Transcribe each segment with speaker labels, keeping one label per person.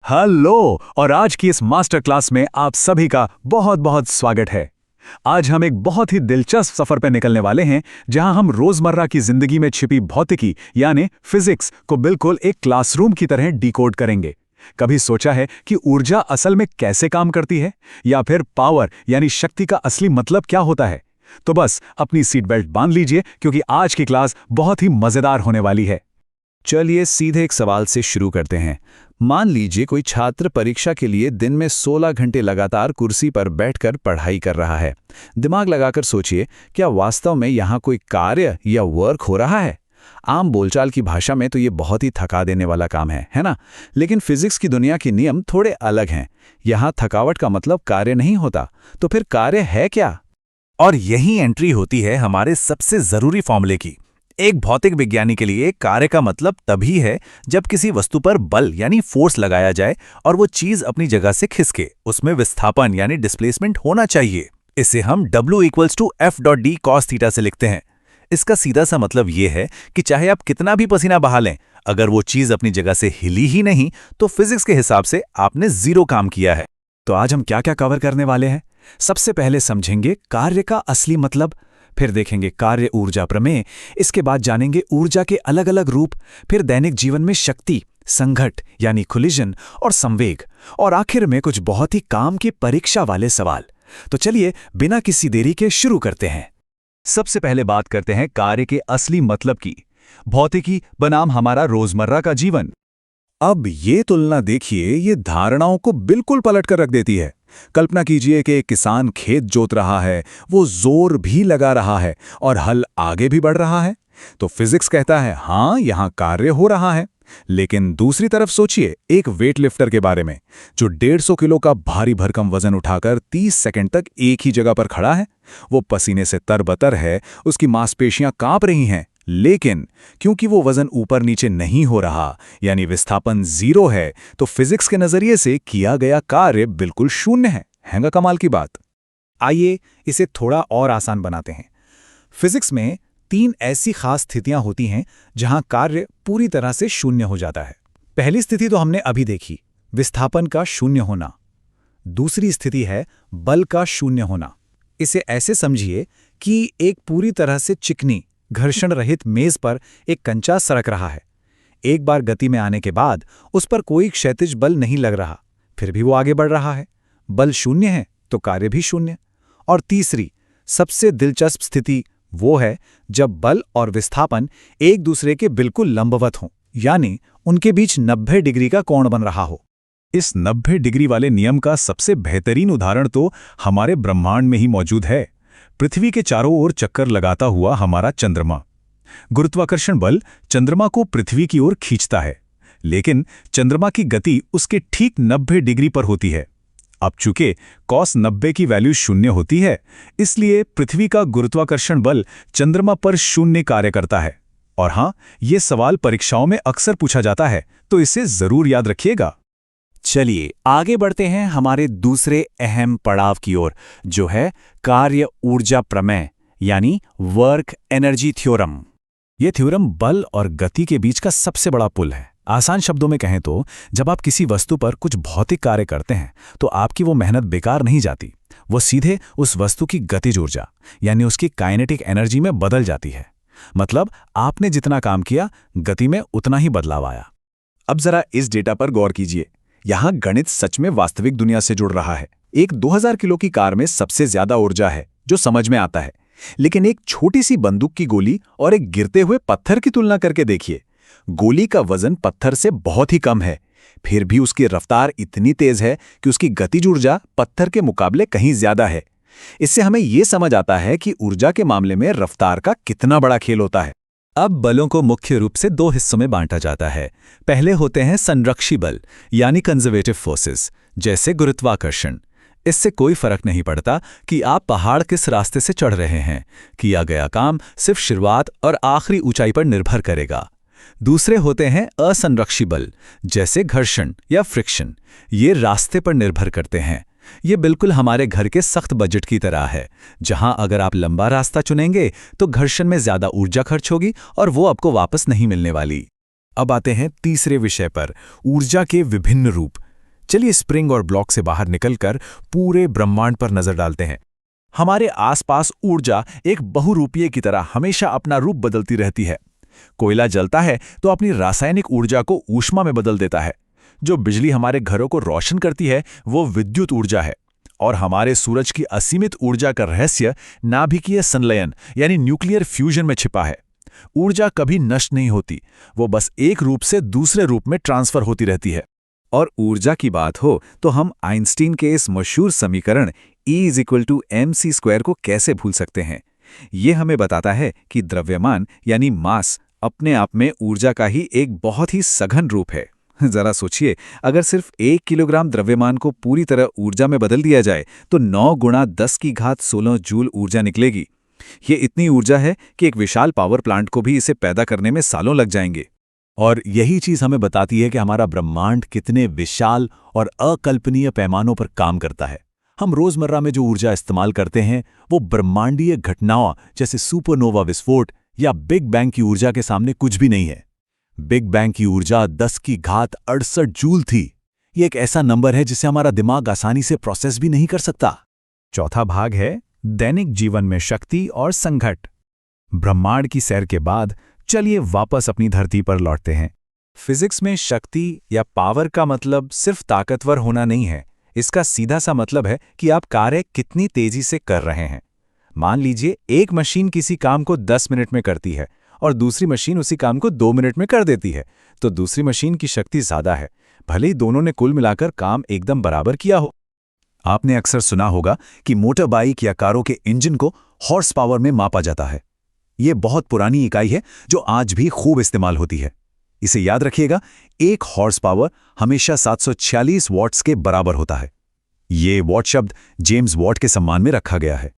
Speaker 1: Hello और आज की इस मास्टर क्लास में आप सभी का बहुत बहुत स्वागत है। आज हम एक बहुत ही दिलचस्प सफर पर निकलने वाले हैं जहां हम रोजमर्रा की जिंदगी में छिपी भौतिकी यानी फिजिक्स को बिल्कुल एक क्लासरूम की तरह डिकोड करेंगे। कभी सोचा है कि ऊर्जा असल में कैसे काम करती है या फिर पावर यानी शक्ति का असली मतलब क्या होता है? तो बस अपनी सीट बेल्ट बांध लीजिए क्योंकि आज की क्लास बहुत ही मजेदार होने वाली है।
Speaker 2: चलिए सीधे एक सवाल से शुरू करते हैं। मान लीजिए कोई छात्र परीक्षा के लिए दिन में 16 घंटे लगातार कुर्सी पर बैठकर पढ़ाई कर रहा है। दिमाग लगाकर सोचिए, क्या वास्तव में यहाँ कोई कार्य या वर्क हो रहा है? आम बोलचाल की भाषा में तो ये बहुत ही थका देने वाला काम है ना? लेकिन फिजिक्स की दुनिया के नियम थोड़े अलग हैं। यहाँ थकावट का मतलब कार्य नहीं होता। तो फिर कार्य है क्या?
Speaker 3: और यही एंट्री होती है हमारे सबसे जरूरी फॉर्मूले की। एक भौतिक विज्ञानी के लिए कार्य का मतलब तभी है जब किसी वस्तु पर बल यानी फोर्स लगाया जाए और वो चीज अपनी जगह से खिसके। उसमें विस्थापन यानी डिस्प्लेसमेंट होना चाहिए। इसे हम W=F.d cos थीटा से लिखते हैं। इसका सीधा सा मतलब ये है कि चाहे आप कितना भी पसीना बहा लें, अगर वो चीज अपनी जगह से हिली ही नहीं तो फिजिक्स के हिसाब से आपने जीरो काम किया है।
Speaker 1: तो आज हम क्या क्या कवर करने वाले हैं? सबसे पहले समझेंगे कार्य का असली मतलब, फिर देखेंगे कार्य ऊर्जा प्रमेय, इसके बाद जानेंगे ऊर्जा के अलग अलग रूप, फिर दैनिक जीवन में शक्ति, संघट यानी कोलिजन और संवेग, और आखिर में कुछ बहुत ही काम की परीक्षा वाले सवाल। तो चलिए बिना किसी देरी के शुरू करते हैं। सबसे पहले बात करते हैं कार्य के असली मतलब की। भौतिकी बनाम हमारा रोजमर्रा का जीवन।
Speaker 2: अब ये तुलना देखिए, ये धारणाओं को बिल्कुल पलट कर रख देती है। कल्पना कीजिए कि एक किसान खेत जोत रहा है, वो जोर भी लगा रहा है और हल आगे भी बढ़ रहा है। तो फिजिक्स कहता है हाँ, यहाँ कार्य हो रहा है। लेकिन दूसरी तरफ सोचिए एक वेट लिफ्टर के बारे में, जो 150 किलो का भारी भरकम वजन उठाकर 30 सेकंड तक एक ही जगह पर खड़ा है। वो पसीने से तरबतर है, उसकी मांसपेशियां कांप रही हैं, लेकिन क्योंकि वो वजन ऊपर नीचे नहीं हो रहा यानी विस्थापन जीरो है, तो फिजिक्स के नजरिए से किया गया कार्य बिल्कुल शून्य है ना? कमाल की बात।
Speaker 1: आइए इसे थोड़ा और आसान बनाते हैं। फिजिक्स में 3 ऐसी खास स्थितियां होती हैं जहां कार्य पूरी तरह से शून्य हो जाता है। पहली स्थिति तो हमने अभी देखी, विस्थापन का शून्य होना। दूसरी स्थिति है बल का शून्य होना। इसे ऐसे समझिए कि एक पूरी तरह से चिकनी घर्षण रहित मेज पर एक कंचा सरक रहा है। एक बार गति में आने के बाद उस पर कोई क्षैतिज बल नहीं लग रहा, फिर भी वो आगे बढ़ रहा है। बल शून्य है तो कार्य भी शून्य। और तीसरी सबसे दिलचस्प स्थिति वो है जब बल और विस्थापन एक दूसरे के बिल्कुल लंबवत हों, यानी उनके बीच 90 डिग्री का कोण बन रहा हो।
Speaker 2: इस 90 डिग्री वाले नियम का सबसे बेहतरीन उदाहरण तो हमारे ब्रह्मांड में ही मौजूद है। पृथ्वी के चारों ओर चक्कर लगाता हुआ हमारा चंद्रमा। गुरुत्वाकर्षण बल चंद्रमा को पृथ्वी की ओर खींचता है, लेकिन चंद्रमा की गति उसके ठीक 90 डिग्री पर होती है। अब चूंकि cos 90 की वैल्यू शून्य होती है, इसलिए पृथ्वी का गुरुत्वाकर्षण बल चंद्रमा पर शून्य कार्य करता है। और हाँ, ये सवाल परीक्षाओं में अक्सर पूछा जाता है, तो इसे जरूर याद रखिएगा।
Speaker 1: चलिए आगे बढ़ते हैं हमारे दूसरे अहम पड़ाव की ओर, जो है कार्य ऊर्जा प्रमेय यानी वर्क एनर्जी थ्योरम। यह थ्योरम बल और गति के बीच का सबसे बड़ा पुल है। आसान शब्दों में कहें तो जब आप किसी वस्तु पर कुछ भौतिक कार्य करते हैं तो आपकी वो मेहनत बेकार नहीं जाती, वो सीधे उस वस्तु की गतिज ऊर्जा यानी उसकी काइनेटिक एनर्जी में बदल जाती है। मतलब आपने जितना काम किया, गति में उतना ही बदलाव आया। अब जरा इस डेटा पर गौर कीजिए। यहाँ गणित सच में वास्तविक दुनिया से जुड़ रहा है। एक 2000 किलो की कार में सबसे ज्यादा ऊर्जा है जो समझ में आता है, लेकिन एक छोटी सी बंदूक की गोली और एक गिरते हुए पत्थर की तुलना करके देखिए। गोली का वजन पत्थर से बहुत ही कम है, फिर भी उसकी रफ्तार इतनी तेज है कि उसकी गतिज ऊर्जा पत्थर के मुकाबले कहीं ज्यादा है। इससे हमें यह समझ आता है कि ऊर्जा के मामले में रफ्तार का कितना बड़ा खेल होता है।
Speaker 3: अब बलों को मुख्य रूप से 2 हिस्सों में बांटा जाता है। पहले होते हैं संरक्षी बल यानी कंजर्वेटिव फोर्सेस, जैसे गुरुत्वाकर्षण। इससे कोई फर्क नहीं पड़ता कि आप पहाड़ किस रास्ते से चढ़ रहे हैं, किया गया काम सिर्फ शुरुआत और आखिरी ऊंचाई पर निर्भर करेगा। दूसरे होते हैं असंरक्षी बल, जैसे घर्षण या फ्रिक्शन। ये रास्ते पर निर्भर करते हैं। ये बिल्कुल हमारे घर के सख्त बजट की तरह है, जहां अगर आप लंबा रास्ता चुनेंगे तो घर्षण में ज्यादा ऊर्जा खर्च होगी और वो आपको वापस नहीं मिलने वाली। अब आते हैं तीसरे विषय पर, ऊर्जा के विभिन्न रूप।
Speaker 2: चलिए स्प्रिंग और ब्लॉक से बाहर निकलकर पूरे ब्रह्मांड पर नजर डालते हैं। हमारे आसपास ऊर्जा एक बहुरूपीय की तरह हमेशा अपना रूप बदलती रहती है। कोयला जलता है तो अपनी रासायनिक ऊर्जा को ऊष्मा में बदल देता है। जो बिजली हमारे घरों को रोशन करती है वो विद्युत ऊर्जा है। और हमारे सूरज की असीमित ऊर्जा का रहस्य नाभिकीय संलयन यानी न्यूक्लियर फ्यूजन में छिपा है। ऊर्जा कभी नष्ट नहीं होती, वो बस एक रूप से दूसरे रूप में ट्रांसफर होती रहती है। और ऊर्जा की बात हो तो हम आइंस्टीन के इस मशहूर समीकरण E=mc² को कैसे भूल सकते हैं। ये हमें बताता है कि द्रव्यमान यानी मास अपने आप में ऊर्जा का ही एक बहुत ही सघन रूप है। जरा सोचिए, अगर सिर्फ 1 किलोग्राम द्रव्यमान को पूरी तरह ऊर्जा में बदल दिया जाए तो 9 × 10⁻16 जूल ऊर्जा निकलेगी। ये इतनी ऊर्जा है कि एक विशाल पावर प्लांट को भी इसे पैदा करने में सालों लग जाएंगे।
Speaker 1: और यही चीज हमें बताती है कि हमारा ब्रह्मांड कितने विशाल और अकल्पनीय पैमानों पर काम करता है। हम रोजमर्रा में जो ऊर्जा इस्तेमाल करते हैं वो ब्रह्मांडीय घटनाओं जैसे सुपरनोवा विस्फोट या बिग बैंग की ऊर्जा के सामने कुछ भी नहीं है। बिग बैंग की ऊर्जा 10⁻68 जूल थी। ये एक ऐसा नंबर है जिसे हमारा दिमाग आसानी से प्रोसेस भी नहीं कर सकता।
Speaker 2: चौथा भाग है दैनिक जीवन में शक्ति और संघट। ब्रह्मांड की सैर के बाद चलिए वापस अपनी धरती पर लौटते हैं। फिजिक्स में शक्ति या पावर का मतलब सिर्फ ताकतवर होना नहीं है। इसका सीधा सा मतलब है कि आप कार्य कितनी तेजी से कर रहे हैं। मान लीजिए एक मशीन किसी काम को 10 मिनट में करती है और दूसरी मशीन उसी काम को 2 मिनट में कर देती है, तो दूसरी मशीन की शक्ति ज्यादा है, भले ही दोनों ने कुल मिलाकर काम एकदम बराबर किया हो। आपने अक्सर सुना होगा कि मोटर बाइक या कारों के इंजन को हॉर्स पावर में मापा जाता है। ये बहुत पुरानी इकाई है जो आज भी खूब इस्तेमाल होती है। इसे याद रखिएगा, एक हॉर्स पावर हमेशा 746 वॉट्स के बराबर होता है। ये वॉट शब्द जेम्स वॉट के सम्मान में रखा गया है।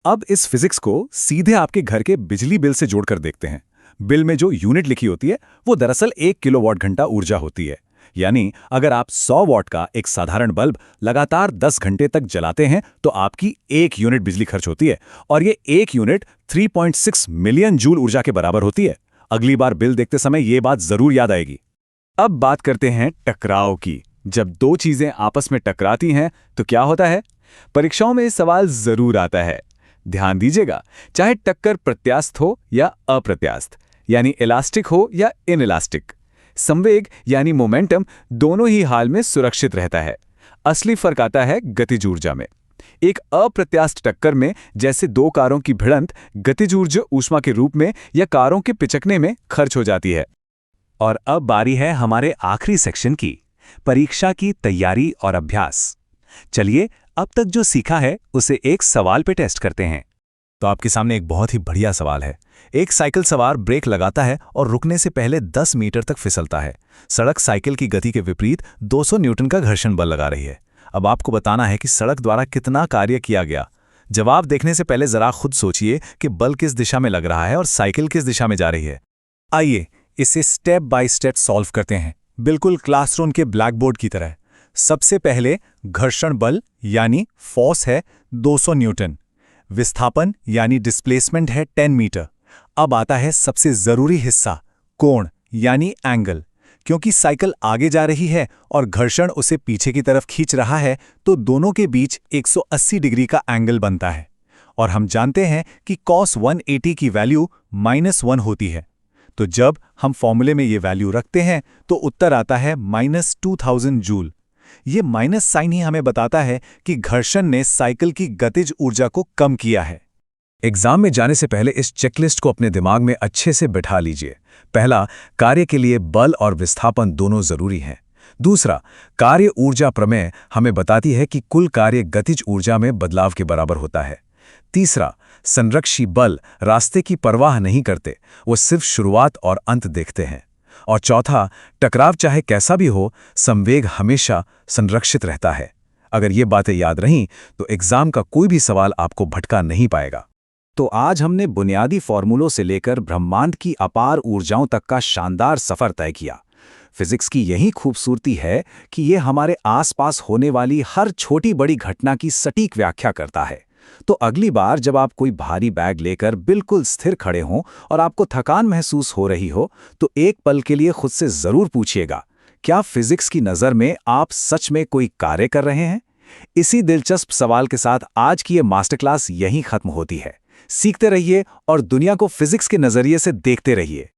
Speaker 2: अब इस फिजिक्स को सीधे आपके घर के बिजली बिल से जोड़कर देखते हैं। बिल में जो यूनिट लिखी होती है वो दरअसल 1 किलोवाट घंटा ऊर्जा होती है। यानी अगर आप 100 वॉट का एक साधारण बल्ब लगातार 10 घंटे तक जलाते हैं तो आपकी 1 यूनिट बिजली खर्च होती है, और ये 1 यूनिट 3.6 मिलियन जूल ऊर्जा के बराबर होती है। अगली बार बिल देखते समय ये बात जरूर याद आएगी। अब बात करते हैं टकराव की। जब दो चीजें आपस में टकराती हैं तो क्या होता है? परीक्षाओं में सवाल जरूर आता है। ध्यान दीजिएगा, चाहे टक्कर प्रत्यास्थ हो या अप्रत्यास्थ, यानी इलास्टिक हो या इनइलास्टिक, संवेग यानी मोमेंटम दोनों ही हाल में सुरक्षित रहता है। असली फर्क आता है गतिज ऊर्जा में। एक अप्रत्यास्थ टक्कर में जैसे दो कारों की भिड़ंत गतिज ऊर्जा ऊष्मा के रूप में या कारों के पिचकने में खर्च हो जाती है।
Speaker 1: और अब बारी है हमारे आखिरी सेक्शन की, परीक्षा की तैयारी और अभ्यास। चलिए अब तक जो सीखा है उसे एक सवाल पे टेस्ट करते हैं।
Speaker 2: तो आपके सामने एक बहुत ही बढ़िया सवाल है। एक साइकिल सवार ब्रेक लगाता है और रुकने से पहले 10 मीटर तक फिसलता है। सड़क साइकिल की गति के विपरीत 200 न्यूटन का घर्षण बल लगा रही है। अब आपको बताना है कि सड़क द्वारा कितना कार्य किया गया। जवाब देखने से पहले जरा खुद सोचिए कि बल किस दिशा में लग रहा है और साइकिल किस दिशा में जा रही है। आइए इसे स्टेप बाय स्टेप सॉल्व करते हैं, बिल्कुल क्लासरूम के ब्लैकबोर्ड की तरह। सबसे पहले घर्षण बल यानी फोर्स है 200 न्यूटन, विस्थापन यानी डिस्प्लेसमेंट है 10 मीटर। अब आता है सबसे जरूरी हिस्सा, कोण यानी एंगल। क्योंकि साइकिल आगे जा रही है और घर्षण उसे पीछे की तरफ खींच रहा है तो दोनों के बीच 180 डिग्री का एंगल बनता है। और हम जानते हैं कि cos 180 की वैल्यू -1 होती है। तो जब हम फॉर्मूले में ये वैल्यू रखते हैं तो उत्तर आता है -2000 जूल। ये माइनस साइन ही हमें बताता है कि घर्षण ने साइकिल की गतिज ऊर्जा को कम किया है। एग्जाम में जाने से पहले इस चेकलिस्ट को अपने दिमाग में अच्छे से बिठा लीजिए। पहला, कार्य के लिए बल और विस्थापन दोनों जरूरी हैं। दूसरा, कार्य ऊर्जा प्रमेय हमें बताती है कि कुल कार्य गतिज ऊर्जा में बदलाव के बराबर होता है। तीसरा, संरक्षी बल रास्ते की परवाह नहीं करते, वो सिर्फ शुरुआत और अंत देखते हैं। और चौथा, टकराव चाहे कैसा भी हो, संवेग हमेशा संरक्षित रहता है। अगर ये बातें याद रहीं तो एग्जाम का कोई भी सवाल आपको भटका नहीं पाएगा। तो आज हमने बुनियादी फॉर्मूलों से लेकर ब्रह्मांड की अपार ऊर्जाओं तक का शानदार सफर तय किया। फिजिक्स की यही खूबसूरती है कि ये हमारे आसपास होने वाली हर छोटी बड़ी घटना की सटीक व्याख्या करता है। तो अगली बार जब आप कोई भारी बैग लेकर बिल्कुल स्थिर खड़े हों और आपको थकान महसूस हो रही हो, तो एक पल के लिए खुद से जरूर पूछिएगा, क्या फिजिक्स की नज़र में आप सच में कोई कार्य कर रहे हैं? इसी दिलचस्प सवाल के साथ आज की ये मास्टर क्लास यहीं खत्म होती है। सीखते रहिए और दुनिया को फिजिक्स के नज़रिए से देखते रहिए।